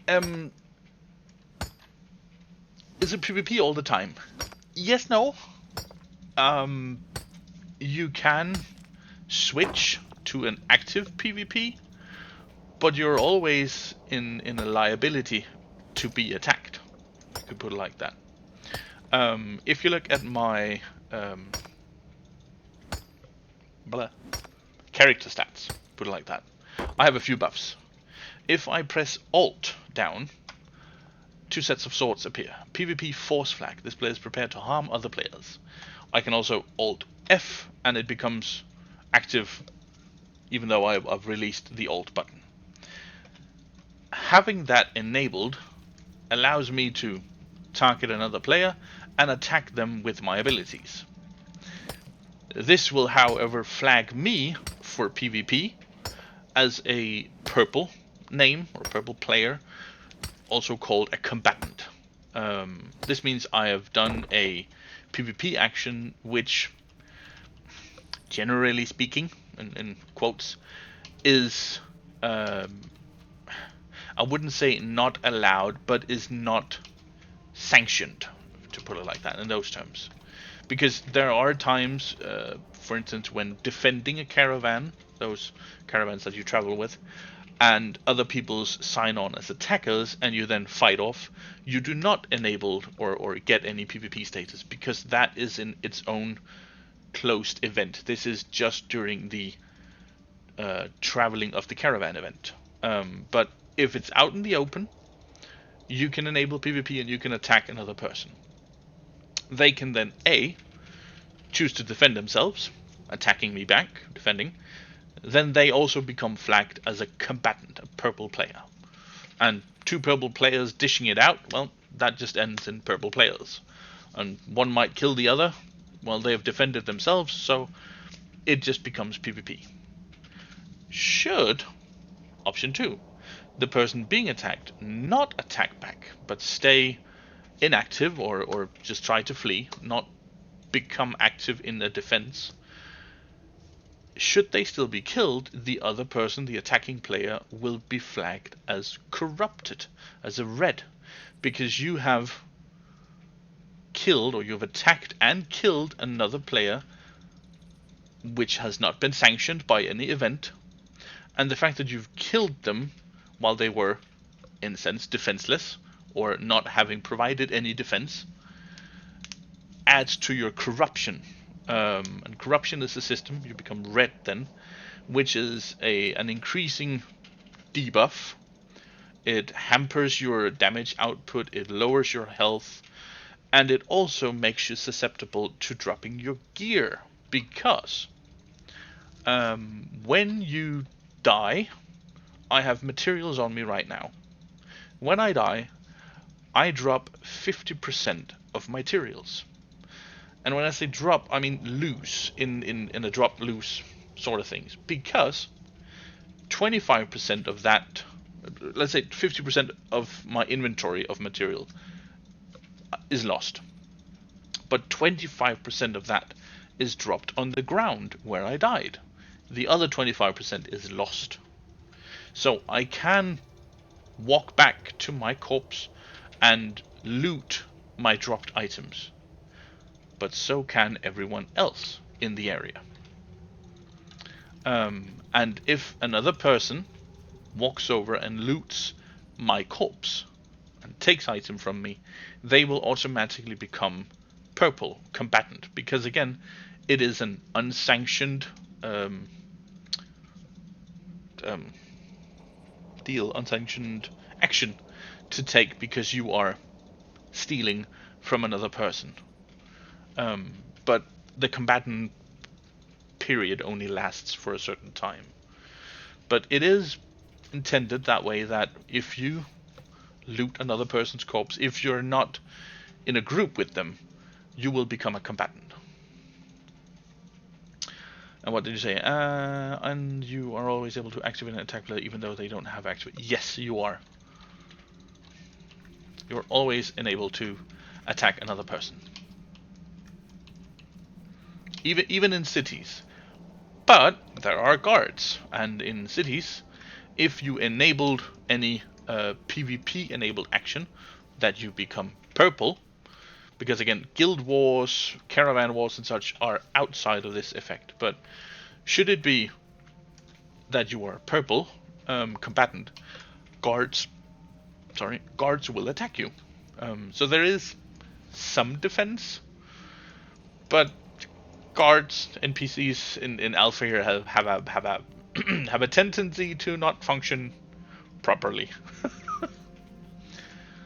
Um, is it PvP all the time? Yes, no. Um, you can switch to an active PvP, but you're always in a liability to be attacked. You could put it like that. If you look at my blah, character stats, put it like that, I have a few buffs. If I press Alt down, two sets of swords appear. PvP force flag. This player is prepared to harm other players. I can also Alt F and it becomes active even though I've released the Alt button. Having that enabled allows me to target another player and attack them with my abilities. This will, however, flag me for PvP as a purple name or purple player, also called a combatant. This means I have done a PvP action which, generally speaking, in quotes, is I wouldn't say not allowed, but is not sanctioned, to put it like that, in those terms. Because there are times, for instance, when defending a caravan, those caravans that you travel with, and other people's sign on as attackers, and you then fight off, you do not enable or get any PvP status, because that is in its own closed event. This is just during the traveling of the caravan event. But if it's out in the open, you can enable PvP and you can attack another person. They can then A, choose to defend themselves, attacking me back, defending. Then they also become flagged as a combatant, a purple player. And two purple players dishing it out, well, that just ends in purple players. And one might kill the other, well, they have defended themselves, so it just becomes PvP. Should, option 2, the person being attacked not attack back, but stay inactive or just try to flee, not become active in the defense, should they still be killed, the other person, the attacking player, will be flagged as corrupted, as a red, because you have killed or you've attacked and killed another player which has not been sanctioned by any event, and the fact that you've killed them while they were, in a sense, defenseless or not having provided any defense adds to your corruption. And corruption is a system, you become red then, which is an increasing debuff. It hampers your damage output, it lowers your health, and it also makes you susceptible to dropping your gear. Because when you die, I have materials on me right now. When I die, I drop 50% of materials. And when I say drop, I mean lose, in a drop lose sort of things. Because 25% of that, let's say 50% of my inventory of material is lost. But 25% of that is dropped on the ground where I died. The other 25% is lost. So I can walk back to my corpse and loot my dropped items. But so can everyone else in the area. And if another person walks over and loots my corpse and takes item from me, they will automatically become purple combatant, because again, it is an unsanctioned unsanctioned action to take because you are stealing from another person. But the combatant period only lasts for a certain time. But it is intended that way, that if you loot another person's corpse, if you're not in a group with them, you will become a combatant. And what did you say? And you are always able to activate an attack player even though they don't have activate. Yes, you are. You're always enabled to attack another person. Even in cities. But there are guards, and in cities, if you enabled any PvP enabled action that you become purple, because again, guild wars, caravan wars and such are outside of this effect. But should it be that you are purple combatant, guards will attack you. So there is some defense, but guards, NPCs in Alpha here have a have a tendency to not function properly.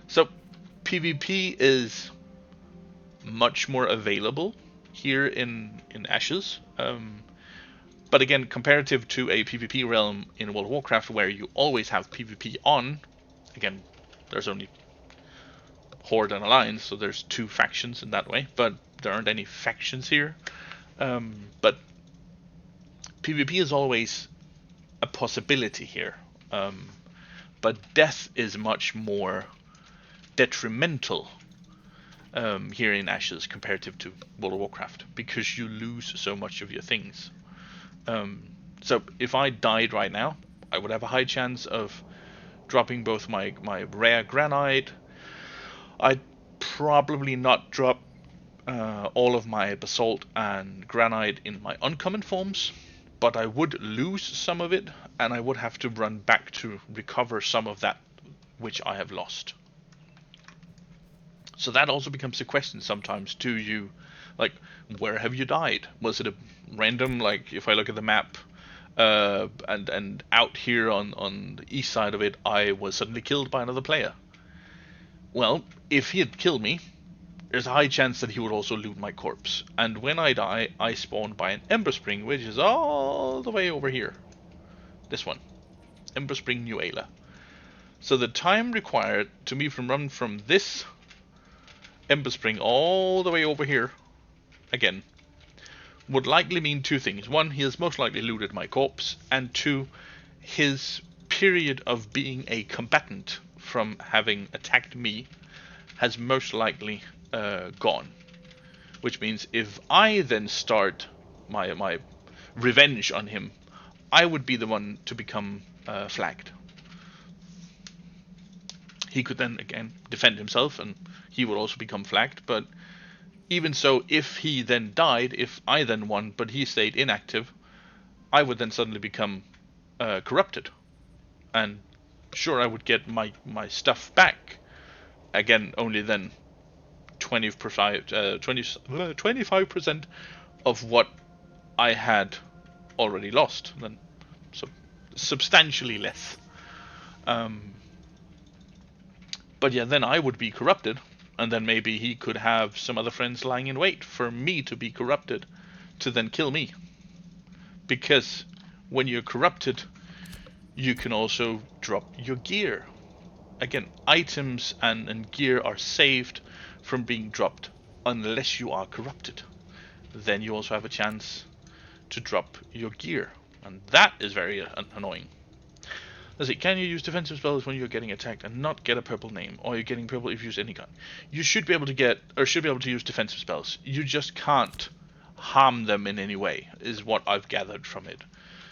So PvP is much more available here in Ashes. But again, comparative to a PvP realm in World of Warcraft where you always have PvP on, again, there's only Horde and Alliance, so there's two factions in that way, but there aren't any factions here. But PvP is always a possibility here. But death is much more detrimental here in Ashes comparative to World of Warcraft, because you lose so much of your things. So if I died right now, I would have a high chance of dropping both my rare granite. I'd probably not drop all of my basalt and granite in my uncommon forms, but I would lose some of it, and I would have to run back to recover some of that which I have lost. So that also becomes a question sometimes to you, like, where have you died? Was it a random, like, if I look at the map, and out here on the east side of it, I was suddenly killed by another player. Well, if he had killed me, there's a high chance that he would also loot my corpse. And when I die, I spawn by an Ember Spring, which is all the way over here. This one. Ember Spring, New Ayla. So the time required to me from run from this Ember Spring all the way over here, again, would likely mean two things. One, he has most likely looted my corpse, and two, his period of being a combatant from having attacked me has most likely gone. Which means if I then start my revenge on him, I would be the one to become flagged. He could then again defend himself, and he would also become flagged. But even so, if he then died, if I then won, but he stayed inactive, I would then suddenly become corrupted. And sure, I would get my stuff back. Again, only then 25% of what I had already lost. Then substantially less. But yeah, then I would be corrupted, and then maybe he could have some other friends lying in wait for me to be corrupted to then kill me. Because when you're corrupted, you can also drop your gear. Again, items and gear are saved from being dropped unless you are corrupted. Then you also have a chance to drop your gear, and that is very annoying. Let's see, can you use defensive spells when you're getting attacked and not get a purple name? Or you're getting purple if you use any gun? You should be able to get, or should be able to use defensive spells. You just can't harm them in any way, is what I've gathered from it.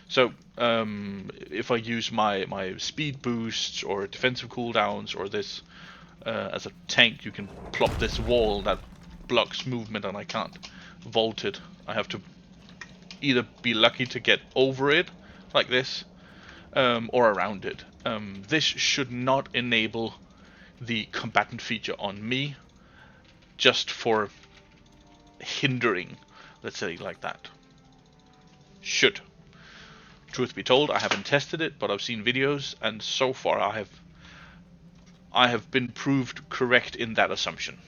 So, if I use my speed boosts or defensive cooldowns, or this, as a tank, you can plop this wall that blocks movement and I can't vault it. I have to either be lucky to get over it, like this, or around it. This should not enable the combatant feature on me, just for hindering, let's say, like that. Should. Truth be told, I haven't tested it, but I've seen videos, and so far I have been proved correct in that assumption.